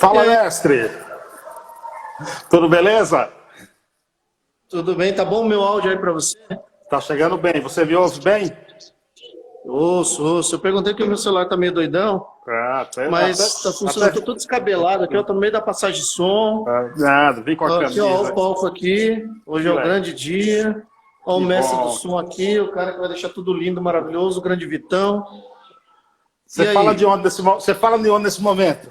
Fala, mestre! Tudo beleza? Tudo bem? Tá bom o meu áudio aí pra você? Tá chegando bem. Você me ouve bem? Ouço. Eu perguntei que o meu celular tá meio doidão, mas tá funcionando. Eu tô todo descabelado aqui, eu tô no meio da passagem de som. Nada, vem com a Ó, aqui, ó, camisa. o palco aqui. Hoje é o grande dia. Ó, o mestre do som aqui, o cara que vai deixar tudo lindo, maravilhoso, o grande Vitão. Você fala de onde nesse momento?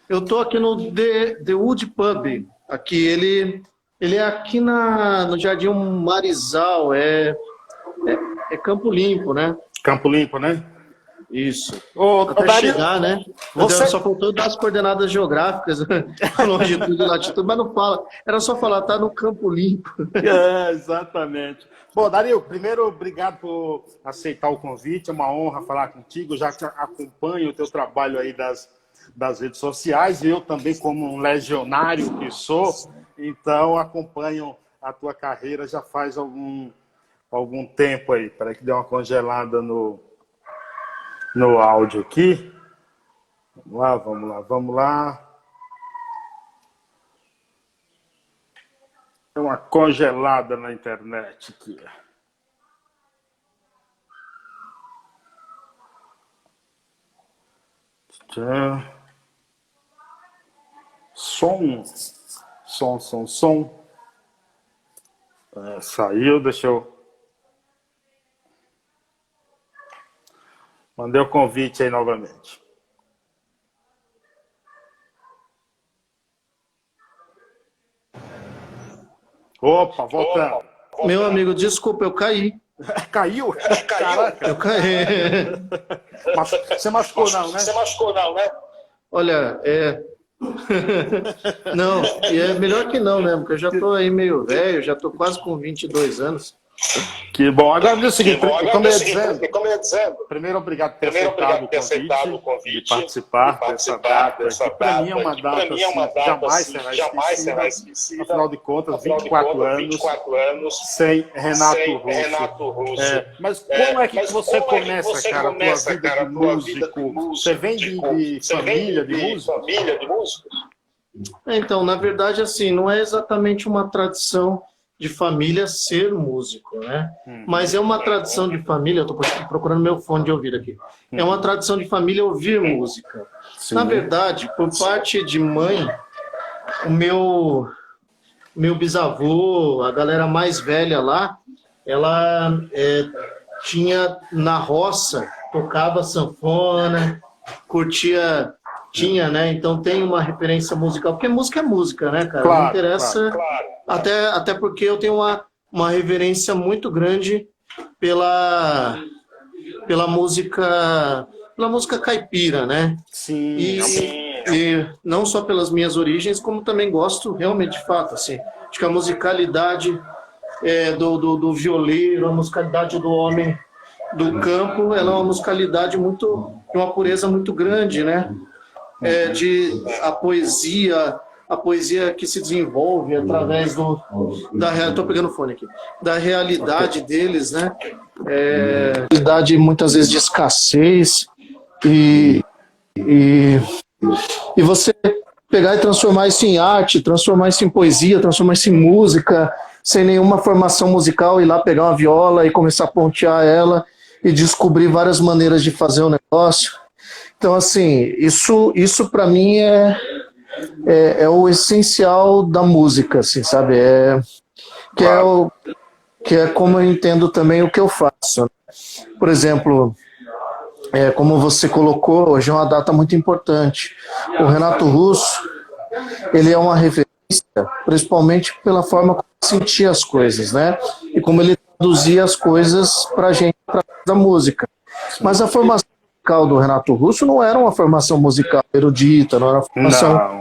Eu tô aqui no The Wood Pub. Aqui, ele é aqui no Jardim Marizal, é Campo Limpo, né? Campo Limpo, né? Isso. Até chegar, né? Só faltou dar as coordenadas geográficas, longitude e latitude, mas não fala. Era só falar, tá no Campo Limpo. Exatamente. Bom, Dario, primeiro, obrigado por aceitar o convite. É uma honra falar contigo. Já acompanho o teu trabalho aí das redes sociais. Eu também, como um legionário que sou, então acompanho a tua carreira já faz algum tempo aí. Peraí que deu uma congelada no áudio aqui. Vamos lá. Tem uma congelada na internet aqui. Som. Saiu, deixa eu... Mandei o convite aí novamente. Opa, voltando. Meu amigo, desculpa, eu caí. Caiu? Caraca. Eu caí. Você machucou não, né? Olha, não, e é melhor que não, né? Porque eu já tô aí meio velho, já tô quase com 22 anos. Que bom. Agora é o seguinte, como eu ia dizendo, primeiro obriro por ter aceitado o convite de participar dessa data. Para mim é uma data que jamais será esquecida. Afinal de contas, 24 anos sem Renato Russo. Mas como é que você começa, cara, a tua vida de músico? Você vem de família de músico? Então, na verdade, assim, não é exatamente uma tradição de família ser músico, né? Mas é uma tradição de família, eu tô procurando meu fone de ouvido aqui. É uma tradição de família ouvir música. Sim. Na verdade, por parte de mãe, o meu bisavô, a galera mais velha lá, ela tinha na roça, tocava sanfona, curtia... Tinha, né? Então tem uma referência musical, porque música é música, né, cara? Claro, não interessa. Claro. Até porque eu tenho uma reverência muito grande pela música caipira, né? Sim. E não só pelas minhas origens, como também gosto realmente de fato, assim. Acho que a musicalidade do violeiro, a musicalidade do homem do campo, ela é uma musicalidade de uma pureza muito grande, né? A poesia que se desenvolve através tô pegando o fone aqui, da realidade deles, né? Realidade muitas vezes de escassez e você pegar e transformar isso em arte, transformar isso em poesia, transformar isso em música, sem nenhuma formação musical, ir lá pegar uma viola e começar a pontear ela e descobrir várias maneiras de fazer o negócio. Então, assim, isso para mim é o essencial da música, assim, sabe? Que é como eu entendo também o que eu faço. Por exemplo, como você colocou, hoje é uma data muito importante. O Renato Russo, ele é uma referência, principalmente pela forma como ele sentia as coisas, né? E como ele traduzia as coisas pra gente, da música. Mas a formação musical do Renato Russo não era uma formação musical erudita, não era uma formação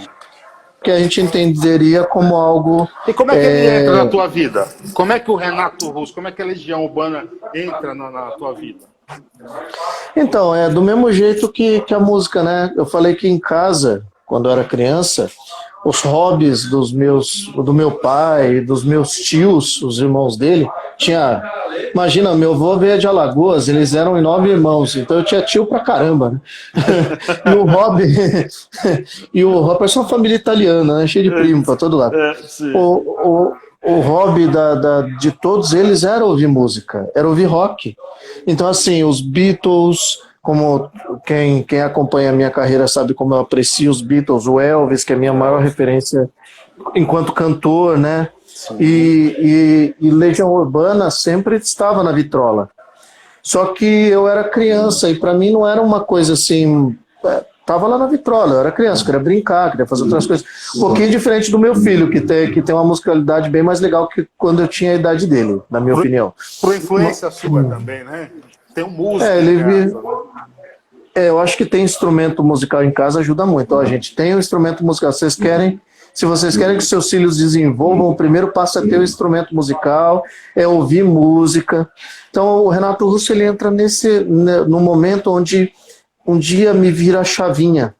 que a gente entenderia como algo... E como é que ele entra na tua vida? Como é que o Renato Russo, como é que a Legião Urbana entra na tua vida? Então, do mesmo jeito que a música, né? Eu falei que em casa, quando eu era criança, os hobbies do meu pai, dos meus tios, os irmãos dele, imagina, meu avô veio de Alagoas, eles eram em 9 irmãos, então eu tinha tio pra caramba, né? E o hobby, parece uma família italiana, né? Cheio de primo pra todo lado. O hobby de todos eles era ouvir música, era ouvir rock. Então, assim, os Beatles, como quem acompanha a minha carreira sabe como eu aprecio os Beatles, o Elvis, que é a minha maior referência enquanto cantor, né? E Legião Urbana sempre estava na vitrola. Só que eu era criança e para mim não era uma coisa assim... Estava lá na vitrola, eu era criança, queria brincar, queria fazer outras coisas. Um pouquinho diferente do meu filho, que tem uma musicalidade bem mais legal que quando eu tinha a idade dele, na minha opinião. Por influência sua também, né? Tem um músico eu acho que ter instrumento musical em casa ajuda muito. Ó, gente, tem um instrumento musical. Se vocês querem que seus filhos desenvolvam, o primeiro passo é ter um instrumento musical, é ouvir música. Então, o Renato Russo, ele entra no momento onde um dia me vira a chavinha.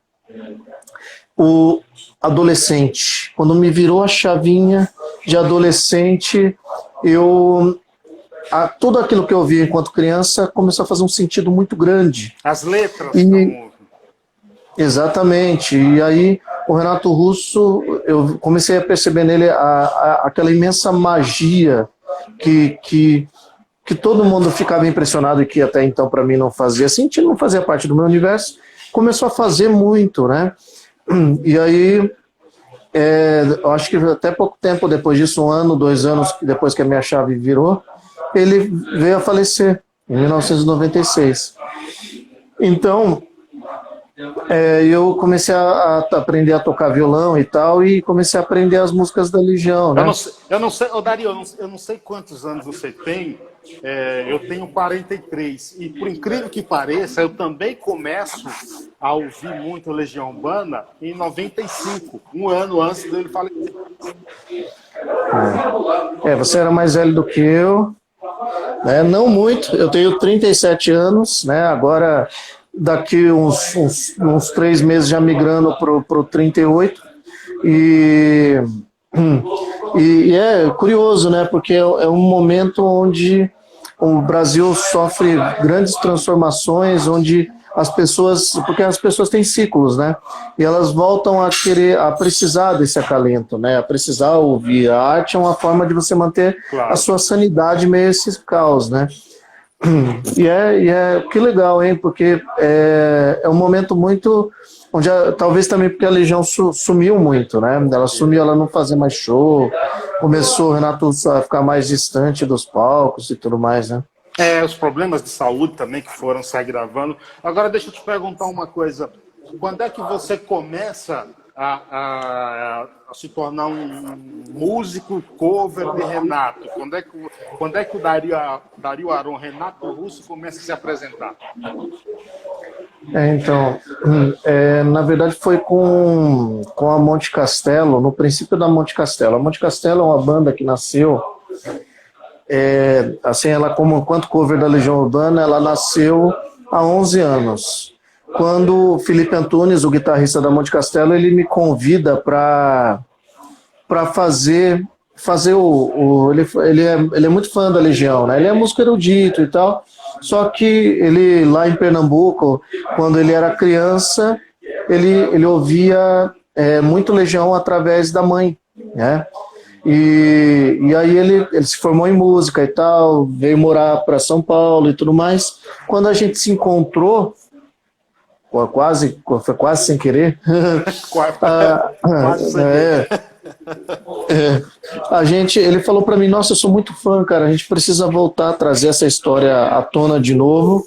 O adolescente. Quando me virou a chavinha de adolescente, tudo aquilo que eu via enquanto criança começou a fazer um sentido muito grande. As letras. Exatamente. E aí o Renato Russo, eu comecei a perceber nele aquela imensa magia que todo mundo ficava impressionado e que até então para mim não fazia sentido, não fazia parte do meu universo, começou a fazer muito, né? E aí, eu acho que até pouco tempo depois disso, 1 ano, 2 anos depois que a minha chave virou, ele veio a falecer, em 1996. Então, eu comecei a aprender a tocar violão e tal, e comecei a aprender as músicas da Legião, né? Eu não sei, Dario, eu não sei quantos anos você tem, eu tenho 43, e por incrível que pareça, eu também começo a ouvir muito Legião Urbana em 95, 1 ano antes dele falecer. Você era mais velho do que eu, né? Não muito, eu tenho 37 anos, né? Agora, daqui uns 3 meses já migrando pro 38, e é curioso, né? Porque é um momento onde o Brasil sofre grandes transformações, onde porque as pessoas têm ciclos, né? E elas voltam a precisar desse acalento, né? A precisar ouvir. A arte é uma forma de você manter a sua sanidade meio a esse caos, né? Que legal, hein? Porque é um momento muito onde talvez também porque a Legião sumiu muito, né? Ela sumiu, ela não fazia mais show, começou o Renato a ficar mais distante dos palcos e tudo mais, né? Os problemas de saúde também que foram se agravando. Agora deixa eu te perguntar uma coisa. Quando é que você começa a se tornar um músico cover de Renato? Quando é que o Dario Aron, Renato Russo, começa a se apresentar? Na verdade foi com a Monte Castelo, no princípio da Monte Castelo. A Monte Castelo é uma banda que nasceu, assim, ela enquanto cover da Legião Urbana, ela nasceu há 11 anos. Quando o Felipe Antunes, o guitarrista da Monte Castelo, ele me convida para fazer ele é muito fã da Legião, né? Ele é músico erudito e tal, só que ele lá em Pernambuco, quando ele era criança, ele ouvia muito Legião através da mãe, né? E aí ele se formou em música e tal, veio morar para São Paulo e tudo mais. Quando a gente se encontrou, foi quase sem querer. Quase sem querer. Ele falou para mim: nossa, eu sou muito fã, cara, a gente precisa voltar a trazer essa história à tona de novo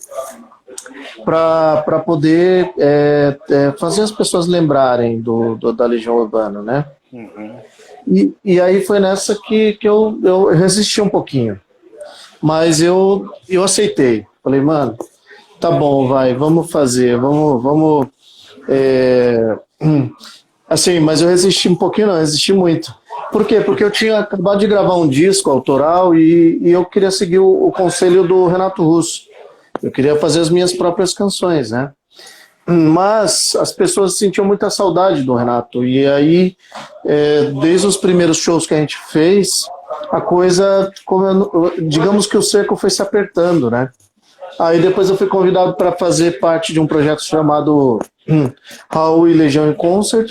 para poder fazer as pessoas lembrarem da Legião Urbana, né? Uhum. E aí foi nessa que eu resisti um pouquinho, mas eu aceitei. Falei, mano, tá bom, vamos fazer, vamos assim, mas eu resisti um pouquinho, não, resisti muito. Por quê? Porque eu tinha acabado de gravar um disco autoral e eu queria seguir o conselho do Renato Russo. Eu queria fazer as minhas próprias canções, né? Mas as pessoas sentiam muita saudade do Renato. E aí, desde os primeiros shows que a gente fez, a coisa, digamos que o cerco foi se apertando, né? Aí depois eu fui convidado para fazer parte de um projeto chamado Raul e Legião em Concert.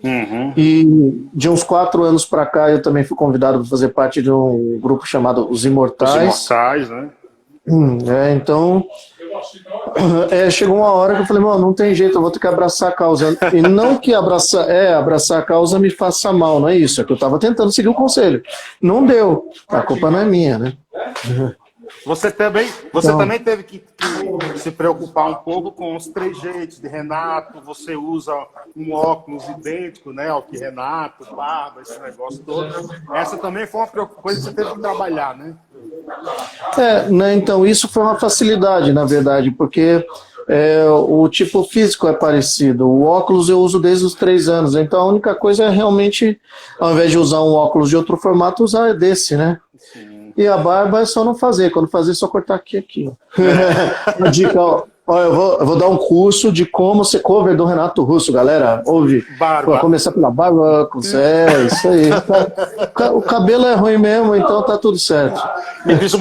Uhum. E de uns 4 anos para cá eu também fui convidado para fazer parte de um grupo chamado Os Imortais. Os Imortais, né? Então, chegou uma hora que eu falei, não tem jeito, eu vou ter que abraçar a causa. E não que abraçar a causa me faça mal, não é isso. É que eu estava tentando seguir o conselho. Não deu. A culpa não é minha, né? Você também teve que se preocupar um pouco com os trejeitos de Renato. Você usa um óculos idêntico, né, ao que Renato, barba, esse negócio todo. Essa também foi uma coisa que você teve que trabalhar, né? Né, então isso foi uma facilidade, na verdade, porque o tipo físico é parecido. O óculos eu uso desde os 3 anos, então a única coisa é realmente, ao invés de usar um óculos de outro formato, usar desse, né? Sim. E a barba é só não fazer. Quando fazer, é só cortar aqui. Uma dica, eu vou dar um curso de como ser cover do Renato Russo, galera. Ouve. Barba. Começar pela barba, isso aí. O cabelo é ruim mesmo, então tá tudo certo. Me diz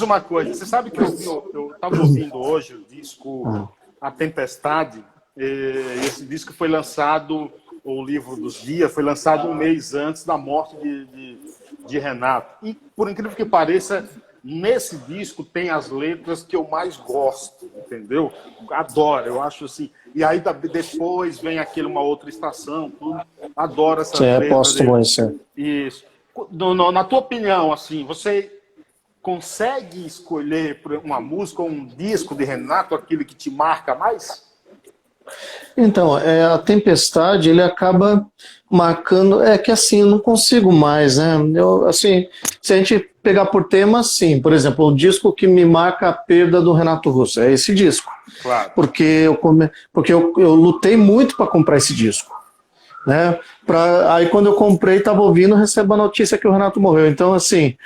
uma coisa. Você sabe que eu estava ouvindo hoje o disco A Tempestade. Esse disco foi lançado, o Livro dos Dias, foi lançado um mês antes da morte de Renato. E, por incrível que pareça, nesse disco tem as letras que eu mais gosto, entendeu? Adoro, eu acho assim. E aí depois vem Uma Outra Estação, tudo. Adoro essas letras. Póstumo, isso. Isso. Na tua opinião, assim, você consegue escolher uma música ou um disco de Renato, aquele que te marca mais? Então, a Tempestade, ele acaba marcando, que assim, eu não consigo mais, né? Assim, se a gente pegar por tema, sim, por exemplo, o disco que me marca a perda do Renato Russo, é esse disco. Claro. Porque eu lutei muito para comprar esse disco, né? Aí quando eu comprei, estava ouvindo, recebo a notícia que o Renato morreu. Então, assim,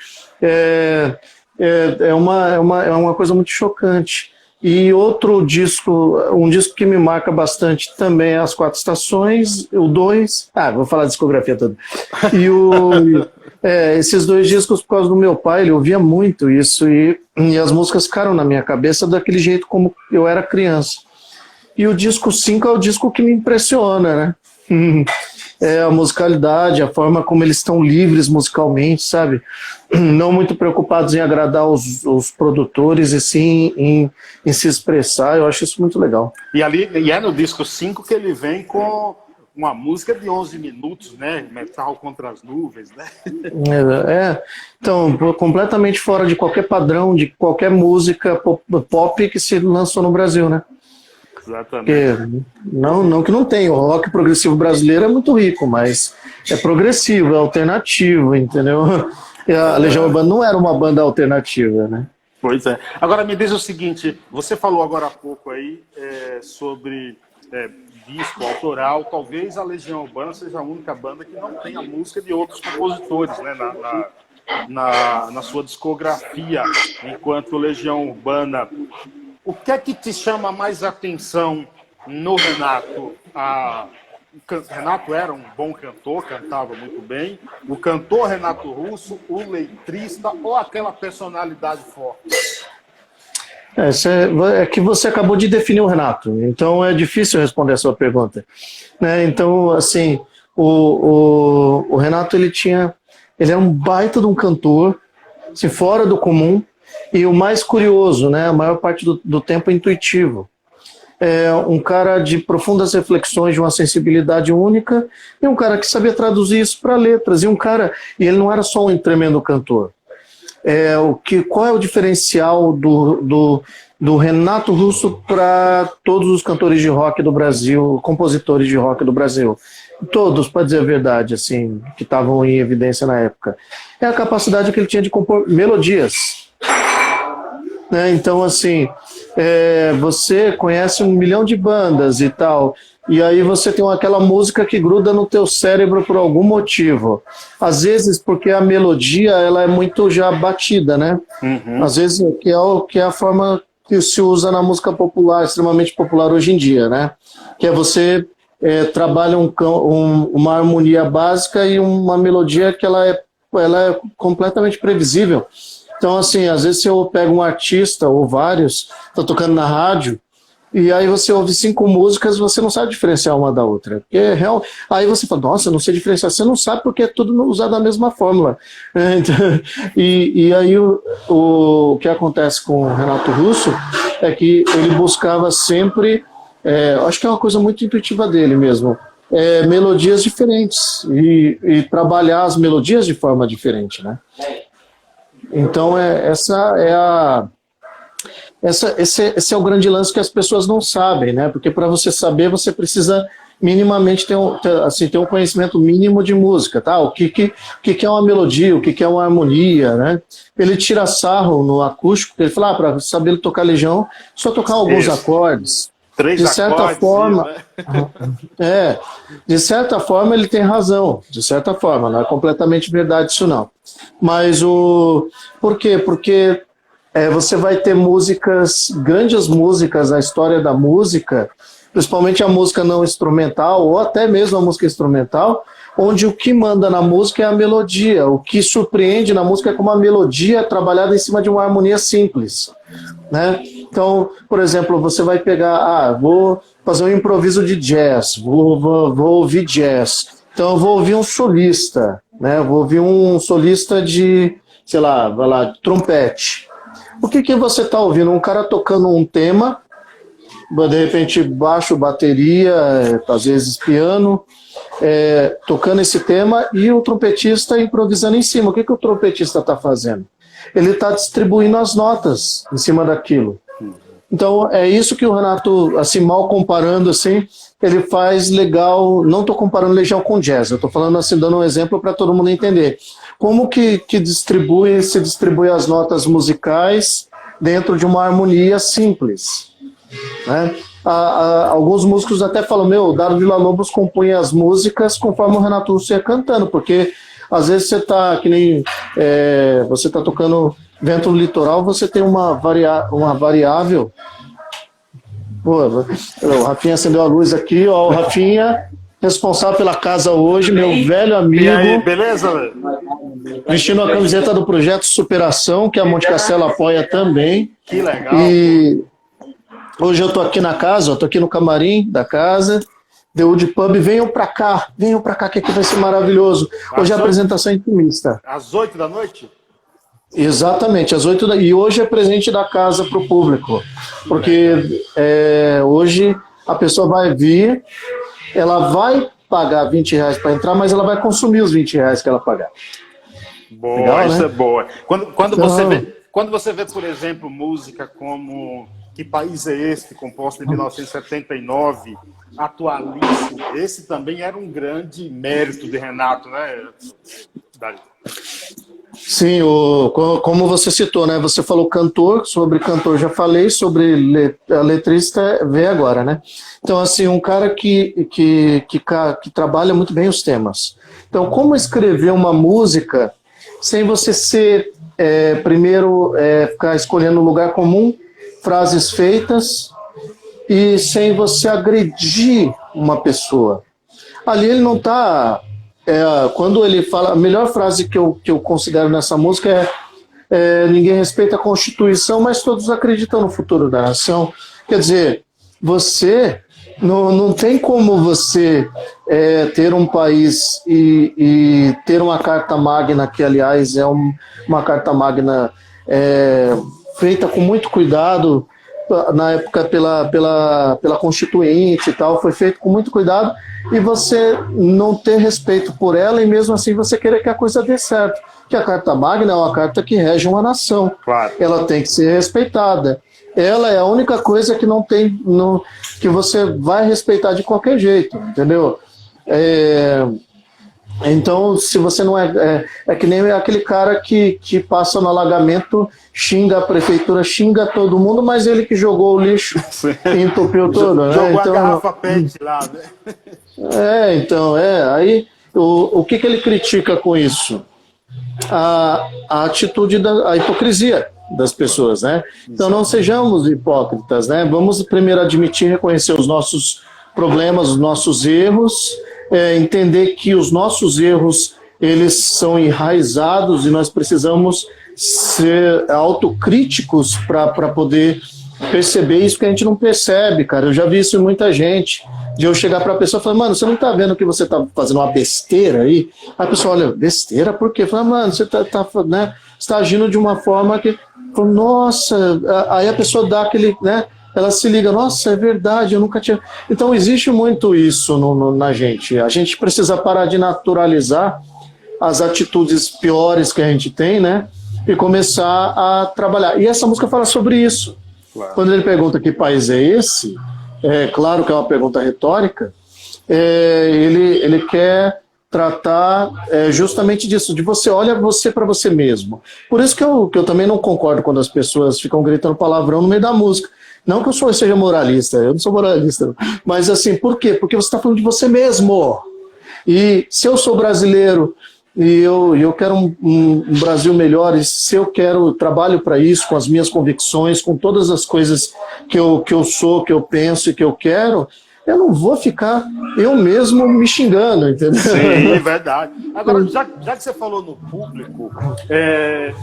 é uma coisa muito chocante. E outro disco, um disco que me marca bastante também é As Quatro Estações, o 2, vou falar a discografia toda. E esses 2 discos, por causa do meu pai, ele ouvia muito isso, e as músicas ficaram na minha cabeça daquele jeito como eu era criança. E o disco 5 é o disco que me impressiona, né? A musicalidade, a forma como eles estão livres musicalmente, sabe? Não muito preocupados em agradar os produtores, e sim em se expressar. Eu acho isso muito legal. E é no disco 5 que ele vem com uma música de 11 minutos, né? Metal contra as nuvens, né? Então, completamente fora de qualquer padrão, de qualquer música pop que se lançou no Brasil, né? Exatamente. Porque não que não tenha, o rock progressivo brasileiro é muito rico, mas é progressivo, é alternativo, entendeu? E a Legião Urbana não era uma banda alternativa, né? Pois é. Agora me diz o seguinte, você falou agora há pouco aí sobre disco autoral, talvez a Legião Urbana seja a única banda que não tem a música de outros compositores, né, na sua discografia, enquanto Legião Urbana. O que é que te chama mais atenção no Renato? Renato era um bom cantor, cantava muito bem. O cantor Renato Russo, o letrista ou aquela personalidade forte? É que você acabou de definir o Renato, então é difícil responder a sua pergunta. Né? Então, assim, o Renato, ele era um baita de um cantor, assim, fora do comum, e o mais curioso, né, a maior parte do tempo intuitivo. Um cara de profundas reflexões, de uma sensibilidade única, e um cara que sabia traduzir isso para letras, e ele não era só um tremendo cantor. Qual é o diferencial do Renato Russo para todos os cantores de rock do Brasil, compositores de rock do Brasil? Todos, para dizer a verdade, assim, que estavam em evidência na época. É a capacidade que ele tinha de compor melodias. Né? Então, assim, você conhece 1 milhão de bandas e tal, e aí você tem aquela música que gruda no teu cérebro por algum motivo. Às vezes porque a melodia ela é muito já batida, né? Uhum. Às vezes que é a forma que se usa na música popular, extremamente popular hoje em dia, né? Que é você trabalha uma harmonia básica e uma melodia que ela é completamente previsível. Então, assim, às vezes eu pego um artista ou vários, tá tocando na rádio, e aí você ouve 5 músicas, você não sabe diferenciar uma da outra. Porque é real. Aí você fala, nossa, eu não sei diferenciar. Você não sabe porque é tudo usado a mesma fórmula. E aí o que acontece com o Renato Russo é que ele buscava sempre, acho que é uma coisa muito intuitiva dele mesmo, melodias diferentes e trabalhar as melodias de forma diferente, né? Então esse é o grande lance que as pessoas não sabem, né? Porque para você saber, você precisa minimamente ter um conhecimento mínimo de música, tá? O que é uma melodia, o que é uma harmonia, né? Ele tira sarro no acústico, ele fala, para saber tocar Legião, só tocar alguns acordes. De certa forma, de certa forma ele tem razão, de certa forma, não é completamente verdade isso não. Mas por quê? Porque você vai ter grandes músicas na história da música, principalmente a música não instrumental, ou até mesmo a música instrumental, onde o que manda na música é a melodia. O que surpreende na música é como a melodia é trabalhada em cima de uma harmonia simples, né? Então, por exemplo, você vai pegar, vou fazer um improviso de jazz, vou ouvir jazz. Então eu vou ouvir um solista, né? Vou ouvir um solista de, sei lá, vai lá, trompete. O que você está ouvindo? Um cara tocando um tema, de repente baixo, bateria, às vezes piano, tocando esse tema e o trompetista improvisando em cima. O que o trompetista está fazendo? Ele está distribuindo as notas em cima daquilo. Então é isso que o Renato, assim, mal comparando, assim, ele faz legal. Não estou comparando Legião com jazz, eu estou falando assim, dando um exemplo para todo mundo entender. Como que se distribui as notas musicais dentro de uma harmonia simples, né? Alguns músicos até falam, o Dado Villa-Lobos compunha as músicas conforme o Renato Russo ia cantando, porque às vezes você está que nem você está tocando Vento no Litoral, você tem uma variável. Pô, o Rafinha acendeu a luz aqui, ó, o Rafinha, responsável pela casa hoje, meu velho amigo. E aí, beleza? Vestindo a camiseta do Projeto Superação, que a Monte Castelo apoia também. Que legal. E hoje eu tô aqui na casa, tô aqui no camarim da casa. The Wood Pub, venham pra cá, que aqui vai ser maravilhoso. Hoje é a apresentação intimista. Às 8 da noite? Exatamente, às 8 da noite. E hoje é presente da casa para o público. Porque hoje a pessoa vai vir, ela vai pagar R$20 para entrar, mas ela vai consumir os R$20 que ela pagar. Boa, legal, isso né? é boa. Quando você vê, por exemplo, música como Que País é Este, composta em 1979, atualíssimo, esse também era um grande mérito de Renato, né? Sim, como você citou, né? Você falou cantor, sobre cantor já falei, sobre a letrista veio agora, né? Então, assim, um cara que trabalha muito bem os temas. Então, como escrever uma música sem você ser, primeiro, ficar escolhendo lugar comum, frases feitas, e sem você agredir uma pessoa. Ali ele não está... quando ele fala, a melhor frase que eu considero nessa música ninguém respeita a Constituição, mas todos acreditam no futuro da nação. Quer dizer, você não tem como você ter um país e ter uma Carta Magna, que aliás é uma Carta Magna feita com muito cuidado, na época pela Constituinte e tal, foi feito com muito cuidado, e você não ter respeito por ela e mesmo assim você querer que a coisa dê certo. Que a Carta Magna é uma carta que rege uma nação. Claro. Ela tem que ser respeitada. Ela é a única coisa que que você vai respeitar de qualquer jeito, entendeu? Então, se você não é que nem aquele cara que passa no alagamento, xinga a prefeitura, xinga todo mundo, mas ele que jogou o lixo e entupiu tudo, né? Jogou então, a garrafa PET lá, né? Aí o que ele critica com isso? A atitude a hipocrisia, das pessoas, né? Então não sejamos hipócritas, né? Vamos primeiro admitir, reconhecer os nossos problemas, os nossos erros, entender que os nossos erros, eles são enraizados e nós precisamos ser autocríticos para poder perceber isso que a gente não percebe, cara. Eu já vi isso em muita gente, de eu chegar para a pessoa e falar, mano, você não tá vendo que você tá fazendo uma besteira aí? Aí a pessoa olha, besteira? Por quê? Fala, mano, você né, você tá agindo de uma forma que, nossa, aí a pessoa dá aquele, né, ela se liga, nossa, é verdade, eu nunca tinha... Então existe muito isso na gente. A gente precisa parar de naturalizar as atitudes piores que a gente tem, né, e começar a trabalhar. E essa música fala sobre isso. Claro. Quando ele pergunta que país é esse, é claro que é uma pergunta retórica, ele quer tratar justamente disso, de você olha você para você mesmo. Por isso que eu também não concordo quando as pessoas ficam gritando palavrão no meio da música. Não que eu seja moralista, eu não sou moralista, mas assim, por quê? Porque você está falando de você mesmo. E se eu sou brasileiro e eu quero um Brasil melhor, e se eu trabalho para isso, com as minhas convicções, com todas as coisas que eu sou, que eu penso e que eu quero, eu não vou ficar eu mesmo me xingando, entendeu? Sim, verdade. Agora, já que você falou no público,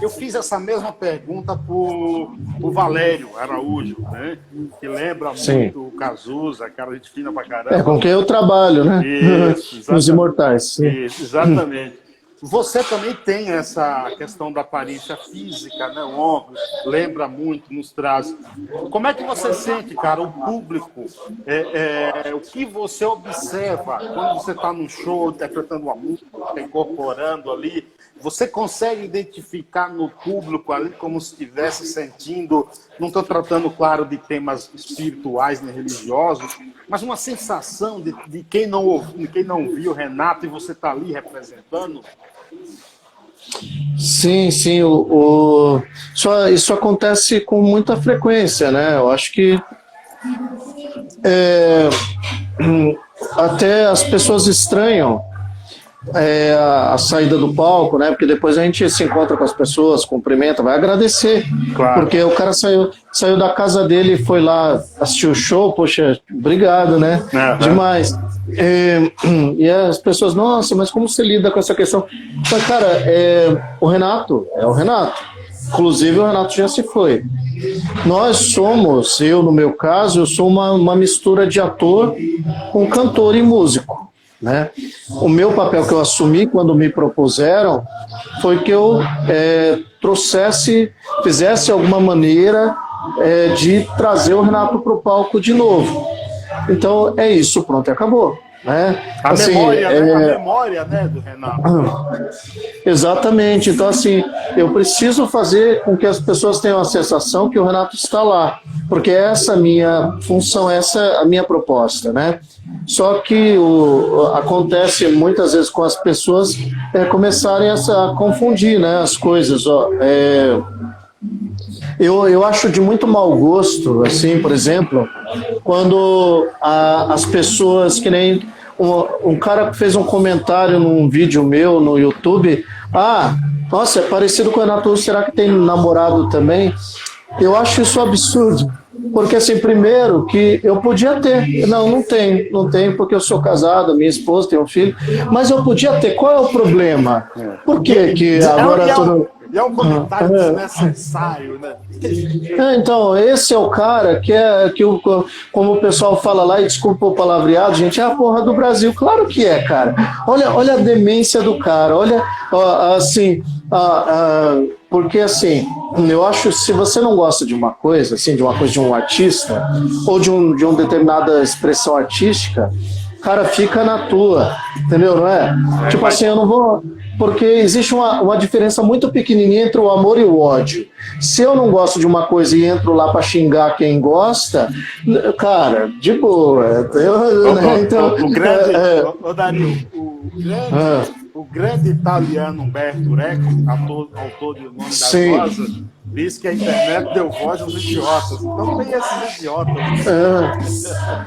eu fiz essa mesma pergunta pro Valério Araújo, né? Que lembra muito o Cazuza, cara, gente fina pra caramba. Com quem eu trabalho, né? Isso, Os Imortais. Sim. Isso, exatamente. Você também tem essa questão da aparência física, né? O óculos lembra muito, nos traz. Como é que você sente, cara, o público? O que você observa quando você está num show, interpretando uma música, incorporando ali? Você consegue identificar no público ali como se estivesse sentindo, não estou tratando, claro, de temas espirituais nem religiosos, mas uma sensação de quem não viu o Renato e você está ali representando? Sim, sim. Isso acontece com muita frequência, né? Eu acho que até as pessoas estranham a saída do palco, né? Porque depois a gente se encontra com as pessoas, cumprimenta, vai agradecer. Claro. Porque o cara saiu da casa dele e foi lá assistir o show, poxa, obrigado, né? Uhum. Demais. E as pessoas, nossa, mas como você lida com essa questão? Mas, cara, o Renato é o Renato. Inclusive o Renato já se foi. Nós somos, no meu caso, eu sou uma mistura de ator com cantor e músico. Né? O meu papel que eu assumi quando me propuseram foi que eu fizesse alguma maneira de trazer o Renato para o palco de novo. Então é isso, pronto, acabou. Né? A memória, né, do Renato. Exatamente. Então, assim, eu preciso fazer com que as pessoas tenham a sensação que o Renato está lá, porque essa é a minha função, essa é a minha proposta, né? Só que acontece muitas vezes com as pessoas começarem a confundir, né, as coisas. Eu acho de muito mau gosto, assim, por exemplo, quando as pessoas, que nem um cara fez um comentário num vídeo meu no YouTube, nossa, é parecido com o Renato, será que tem namorado também? Eu acho isso absurdo, porque assim, primeiro que eu podia ter, não tenho porque eu sou casado, minha esposa tem um filho, mas eu podia ter, qual é o problema? Por que agora todo... É um comentário desnecessário, né? Então, esse é o cara que como o pessoal fala lá, e desculpa o palavreado, gente, é a porra do Brasil. Claro que é, cara. Olha a demência do cara, olha, assim, porque assim, eu acho que se você não gosta de uma coisa, assim, de um artista, ou de uma determinada expressão artística, cara, fica na tua, entendeu, não é? Tipo assim, eu não vou... Porque existe uma diferença muito pequenininha entre o amor e o ódio. Se eu não gosto de uma coisa e entro lá para xingar quem gosta, cara, de boa. O grande italiano Umberto Eco, autor de O Nome da Rosa, diz que a internet deu voz aos idiotas. Então tem esses idiotas.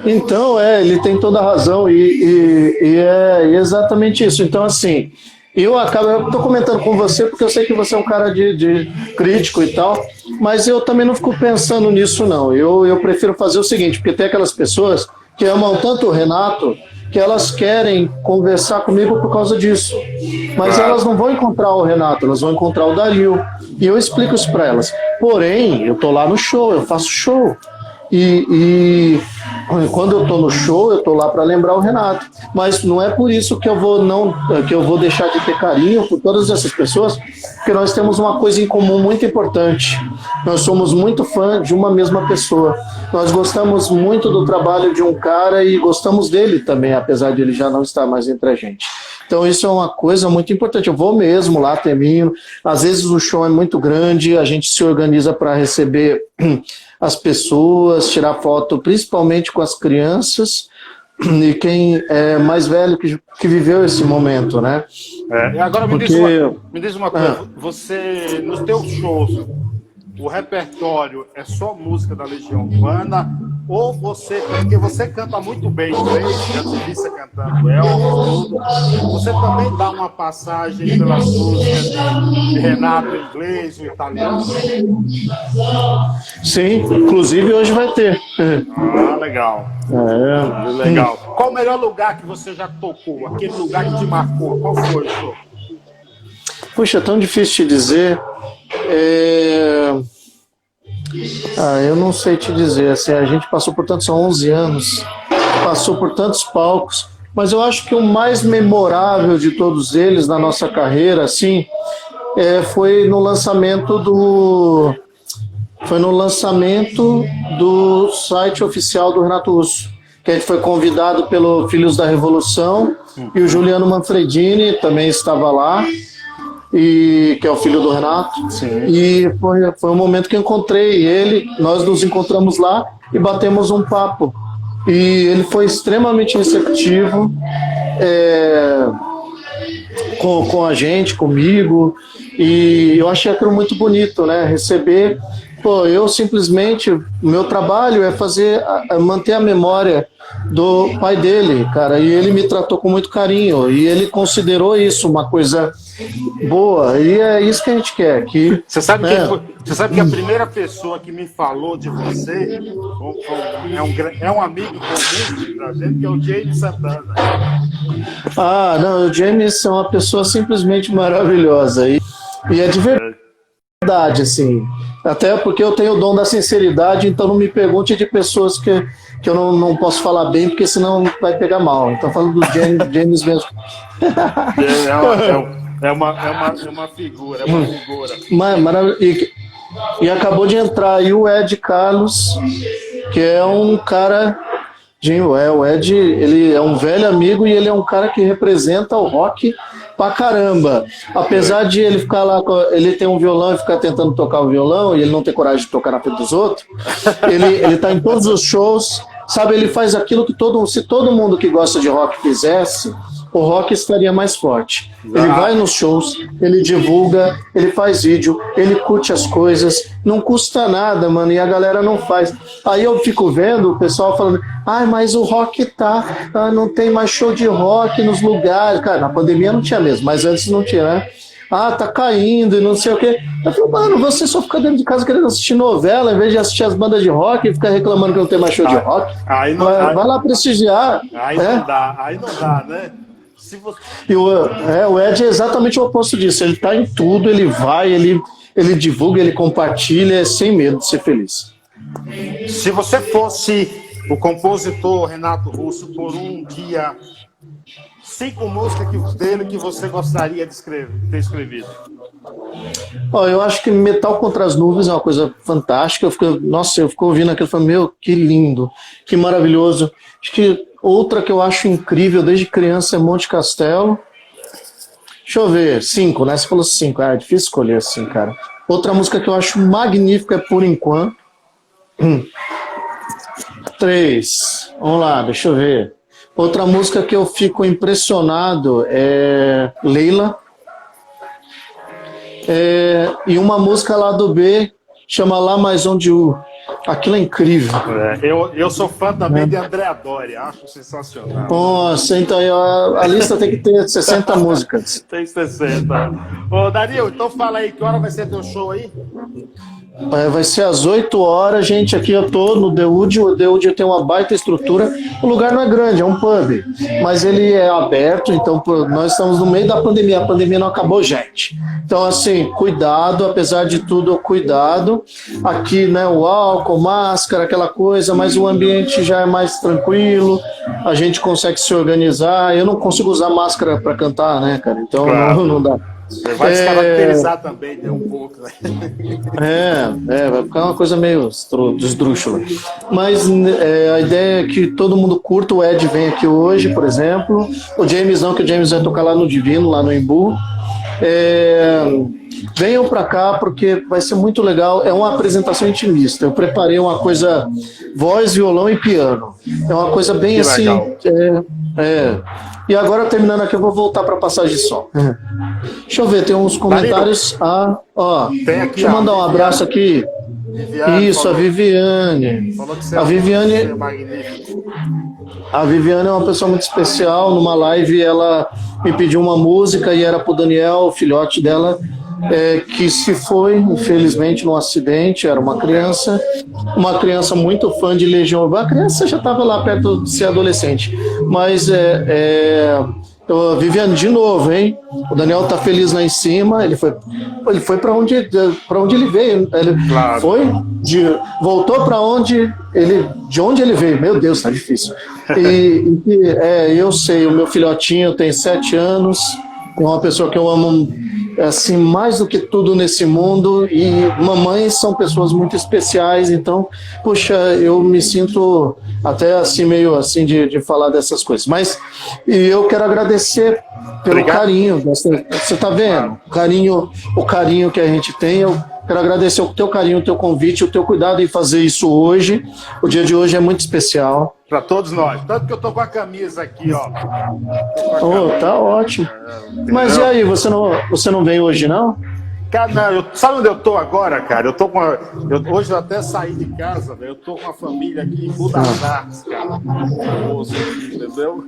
Então, ele tem toda a razão e é exatamente isso. Então, assim, Eu tô comentando com você porque eu sei que você é um cara de crítico e tal, mas eu também não fico pensando nisso, não. Eu prefiro fazer o seguinte, porque tem aquelas pessoas que amam tanto o Renato que elas querem conversar comigo por causa disso. Mas elas não vão encontrar o Renato, elas vão encontrar o Dario. E eu explico isso para elas. Porém, eu tô lá no show, eu faço show. E quando eu tô no show, eu tô lá para lembrar o Renato. Mas não é por isso que eu vou deixar de ter carinho por todas essas pessoas, porque nós temos uma coisa em comum muito importante. Nós somos muito fã de uma mesma pessoa. Nós gostamos muito do trabalho de um cara e gostamos dele também, apesar de ele já não estar mais entre a gente. Então isso é uma coisa muito importante. Eu vou mesmo lá, termino. Às vezes o show é muito grande, a gente se organiza para receber as pessoas, tirar foto principalmente com as crianças e quem é mais velho que viveu esse momento, né? E agora me diz uma coisa, você, nos teus shows, o repertório é só música da Legião Urbana ou porque você canta muito bem inglês, já te vi você cantando Elvis, tudo, você também dá uma passagem pelas músicas de Renato em inglês, o italiano? Sim, inclusive hoje vai ter. Legal. Legal. Qual o melhor lugar que você já tocou? Aquele lugar que te marcou? Qual foi, senhor? Puxa, é tão difícil de dizer. Eu não sei te dizer. Assim, a gente passou por tantos, são 11 anos, passou por tantos palcos, mas eu acho que o mais memorável de todos eles na nossa carreira, assim, foi no lançamento do site oficial do Renato Russo, que a gente foi convidado pelo Filhos da Revolução e o Juliano Manfredini também estava lá, que é o filho do Renato. Sim. E foi um momento que eu encontrei ele, nós nos encontramos lá e batemos um papo. E ele foi extremamente receptivo com a gente, comigo, e eu achei aquilo muito bonito, né? Receber. Eu simplesmente, o meu trabalho é manter a memória do pai dele, cara, e ele me tratou com muito carinho, e ele considerou isso uma coisa boa, e é isso que a gente quer. Você sabe que a primeira pessoa que me falou de você é um amigo comum da gente, que é o James Santana. Não, o James é uma pessoa simplesmente maravilhosa, e é de verdade, assim, até porque eu tenho o dom da sinceridade, então não me pergunte de pessoas que eu não posso falar bem, porque senão vai pegar mal. Então falando do James mesmo. É uma figura, E acabou de entrar aí o Ed Carlos, que é um cara. O Ed, ele é um velho amigo e ele é um cara que representa o rock pra caramba. Apesar de ele ficar lá, ele tem um violão e ficar tentando tocar o violão e ele não ter coragem de tocar na frente dos outros, ele tá em todos os shows, sabe? Ele faz aquilo que se todo mundo que gosta de rock fizesse, o rock estaria mais forte. Ele vai nos shows, ele divulga, ele faz vídeo, ele curte as coisas, não custa nada, mano, e a galera não faz. Aí eu fico vendo o pessoal falando, mas o rock não tem mais show de rock nos lugares. Cara, na pandemia não tinha mesmo, mas antes não tinha, né? Tá caindo e não sei o quê. Eu falo, mano, você só fica dentro de casa querendo assistir novela, em vez de assistir as bandas de rock e ficar reclamando que não tem mais show de rock. Vai lá prestigiar. Aí não dá, né? E o Ed é exatamente o oposto disso. Ele tá em tudo, ele vai, ele divulga, ele compartilha, sem medo de ser feliz. Se você fosse o compositor Renato Russo por um dia, 5 músicas dele que você gostaria de ter escrevido? Eu acho que Metal contra as Nuvens é uma coisa fantástica. Eu fico ouvindo aquilo e falo, meu, que lindo, que maravilhoso. Acho que outra que eu acho incrível desde criança é Monte Castelo. Deixa eu ver, 5, né? Você falou 5, é difícil escolher assim, cara. Outra música que eu acho magnífica é Por Enquanto. 3, vamos lá, deixa eu ver. Outra música que eu fico impressionado é Leila. E uma música lá do B chama Lá Mais Onde U. Aquilo é incrível. Eu sou fã também de André Adori, acho sensacional. Nossa, então a lista tem que ter 60 músicas. Tem 60. Ô, Dario, então fala aí, que hora vai ser teu show aí? Vai ser às 8 horas, gente. Aqui eu tô no The Wood. O The Wood tem uma baita estrutura. O lugar não é grande, é um pub, mas ele é aberto. Então nós estamos no meio da pandemia. A pandemia não acabou, gente. Então, assim, cuidado, apesar de tudo, cuidado. Aqui, né, o álcool, máscara, aquela coisa, mas o ambiente já é mais tranquilo. A gente consegue se organizar. Eu não consigo usar máscara para cantar, né, cara? Então claro. não dá. Você vai se caracterizar também, né, um pouco. Né? Vai ficar uma coisa meio esdrúxula. Mas a ideia é que todo mundo curta. O Ed vem aqui hoje, por exemplo. O James não, que o James vai tocar lá no Divino, lá no Embu. Venham para cá porque vai ser muito legal. É uma apresentação intimista. Eu preparei uma coisa, voz, violão e piano. É uma coisa bem que assim. E agora, terminando aqui, eu vou voltar para a passagem de som. Deixa eu ver, tem uns comentários. Deixa eu mandar um abraço aqui. Viviane, isso, a Viviane. A Viviane é uma pessoa muito especial. Numa live, ela me pediu uma música e era pro Daniel, o filhote dela, que se foi, infelizmente, num acidente. Era uma criança muito fã de Legião Urbana. A criança já estava lá perto de ser adolescente. Mas Viviane, de novo, hein? O Daniel tá feliz lá em cima. Ele foi para onde ele veio. Ele voltou para de onde ele veio. Meu Deus, tá difícil. Eu sei, o meu filhotinho tem 7 anos. É uma pessoa que eu amo assim, mais do que tudo nesse mundo, e mamães são pessoas muito especiais, então, puxa, eu me sinto até assim, meio assim de falar dessas coisas, mas eu quero agradecer pelo carinho, você tá vendo? O carinho que a gente tem. Eu quero agradecer o teu carinho, o teu convite, o teu cuidado em fazer isso hoje. O dia de hoje é muito especial. Para todos nós. Tanto que eu tô com a camisa aqui, ó. Tá ótimo. Mas e aí, você não vem hoje, não? Cara, não, sabe onde eu tô agora, cara? Hoje eu até saí de casa, velho. Eu tô com a família aqui em Budapeste, cara. Entendeu?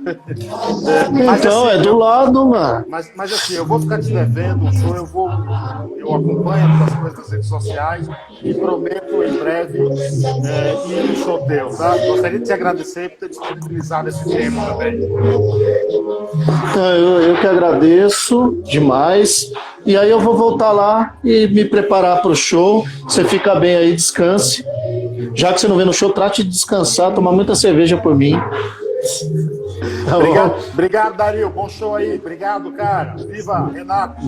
Então, assim, do lado, mano. Mas assim, eu vou ficar te devendo um show, eu acompanho as coisas das redes sociais e prometo em breve ir no show teu, tá? Gostaria de te agradecer por ter disponibilizado esse tempo também. Eu que agradeço demais. E aí eu vou voltar lá e me preparar para o show. Você fica bem aí, descanse. Já que você não vem no show, trate de descansar, tomar muita cerveja por mim. Tá obrigado, Dario. Bom show aí. Obrigado, cara. Viva, Renato.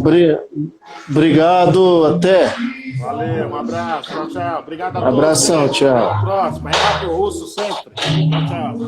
Obrigado, até. Valeu, um abraço. Tchau, tchau. Obrigado a todos. Abração, tchau. Até a próxima. Renato Russo sempre. Tchau, tchau.